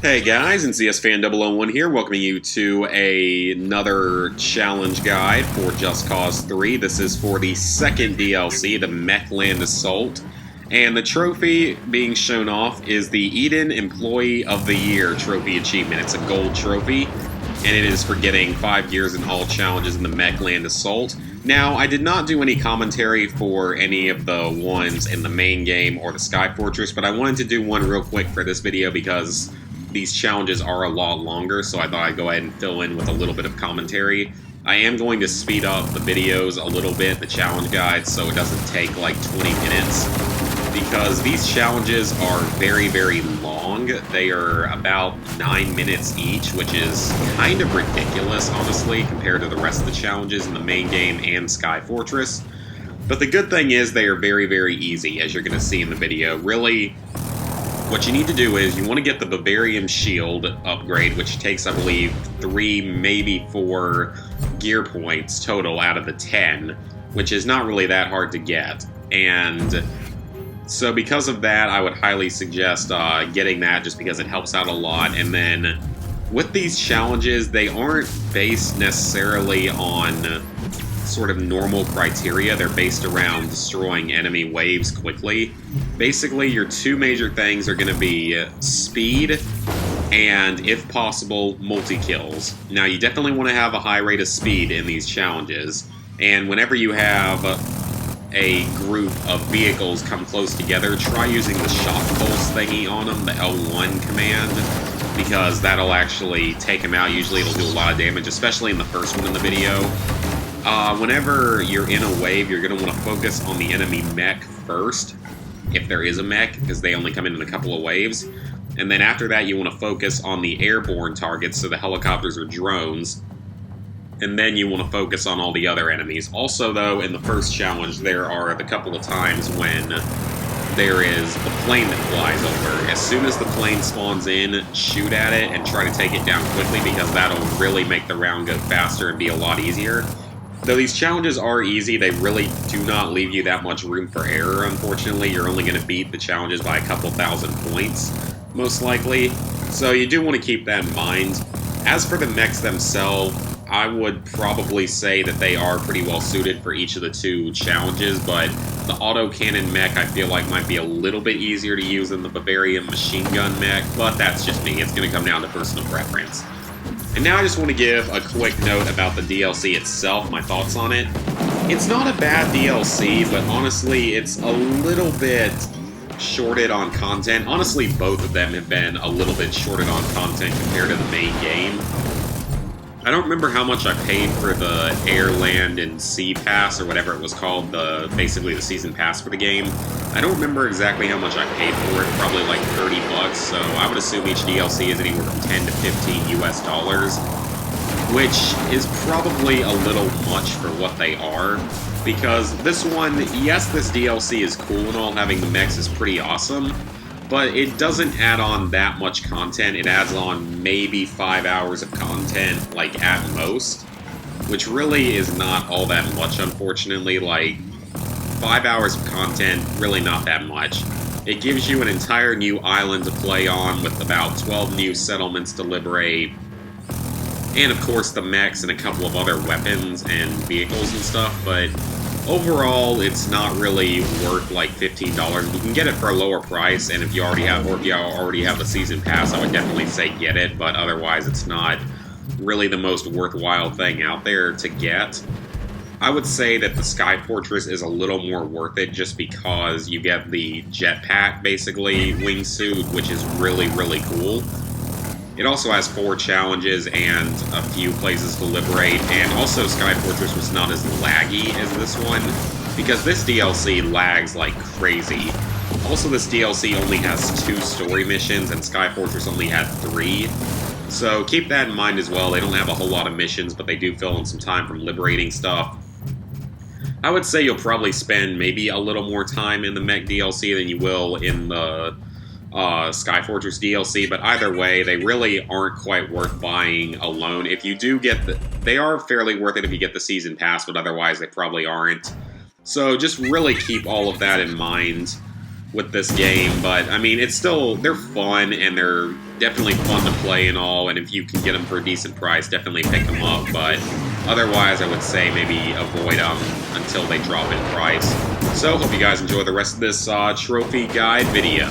Hey guys, and CS Fan 001 here, welcoming you to another challenge guide for Just Cause 3. This is for the second DLC, the Mech Land Assault. And the trophy being shown off is the eDEN Employee of the Year trophy achievement. It's a gold trophy, and it is for getting 5 years in all challenges in the Mech Land Assault. Now, I did not do any commentary for any of the ones in the main game or the Sky Fortress, but I wanted to do one real quick for this video because these challenges are a lot longer, so I thought I'd go ahead and fill in with a little bit of commentary. I am going to speed up the videos a little bit, the challenge guides, so it doesn't take like 20 minutes, because these challenges are very, very long. They are about 9 minutes each, which is kind of ridiculous, honestly, compared to the rest of the challenges in the main game and Sky Fortress. But the good thing is they are very, very easy, as you're going to see in the video. Really, what you need to do is you want to get the Bavarian Shield upgrade, which takes, I believe, 3, maybe 4 gear points total out of the 10, which is not really that hard to get. And so because of that, I would highly suggest getting that, just because it helps out a lot. And then with these challenges, they aren't based necessarily on sort of normal criteria. They're based around destroying enemy waves quickly. Basically, your two major things are going to be speed and, if possible, multi-kills. Now, you definitely want to have a high rate of speed in these challenges, and whenever you have a group of vehicles come close together, try using the shock pulse thingy on them, the L1 command, because that'll actually take them out. Usually it'll do a lot of damage, especially in the first one in the video. Whenever you're in a wave, you're going to want to focus on the enemy mech first, if there is a mech, because they only come in a couple of waves. And then after that, you want to focus on the airborne targets, so the helicopters or drones. And then you want to focus on all the other enemies. Also, though, in the first challenge, there are the couple of times when there is the plane that flies over. As soon as the plane spawns in, shoot at it and try to take it down quickly, because that'll really make the round go faster and be a lot easier. Though these challenges are easy, they really do not leave you that much room for error, unfortunately. You're only going to beat the challenges by a couple thousand points, most likely. So you do want to keep that in mind. As for the mechs themselves, I would probably say that they are pretty well suited for each of the two challenges, but the autocannon mech I feel like might be a little bit easier to use than the Bavarian machine gun mech, but that's just me. It's going to come down to personal preference. And now I just want to give a quick note about the DLC itself, my thoughts on it. It's not a bad DLC, but honestly, it's a little bit shorted on content. Honestly, both of them have been a little bit shorted on content compared to the main game. I don't remember how much I paid for the Air, Land, and Sea Pass, or whatever it was called, basically the Season Pass for the game. I don't remember exactly how much I paid for it, probably like 30 bucks, so I would assume each DLC is anywhere from 10 to 15 US dollars, which is probably a little much for what they are, because this one, yes, this DLC is cool and all, having the mechs is pretty awesome, but it doesn't add on that much content. It adds on maybe 5 hours of content, like, at most, which really is not all that much, unfortunately. Like, 5 hours of content, really not that much. It gives you an entire new island to play on with about 12 new settlements to liberate, and of course the mechs and a couple of other weapons and vehicles and stuff, but overall, it's not really worth like $15. You can get it for a lower price, and if you already have the Season Pass, I would definitely say get it, but otherwise it's not really the most worthwhile thing out there to get. I would say that the Sky Fortress is a little more worth it, just because you get the jetpack, basically, wingsuit, which is really, really cool. It also has 4 challenges and a few places to liberate, and also Sky Fortress was not as laggy as this one, because this DLC lags like crazy. Also, this DLC only has 2 story missions, and Sky Fortress only had 3. So keep that in mind as well. They don't have a whole lot of missions, but they do fill in some time from liberating stuff. I would say you'll probably spend maybe a little more time in the Mech DLC than you will in the Sky Fortress DLC, but either way, they really aren't quite worth buying alone. If you do get they are fairly worth it if you get the Season Pass, but otherwise they probably aren't. So just really keep all of that in mind. with this game, but I mean, they're fun and they're definitely fun to play and all, and if you can get them for a decent price, definitely pick them up, but otherwise I would say maybe avoid them until they drop in price. So, hope you guys enjoy the rest of this trophy guide video.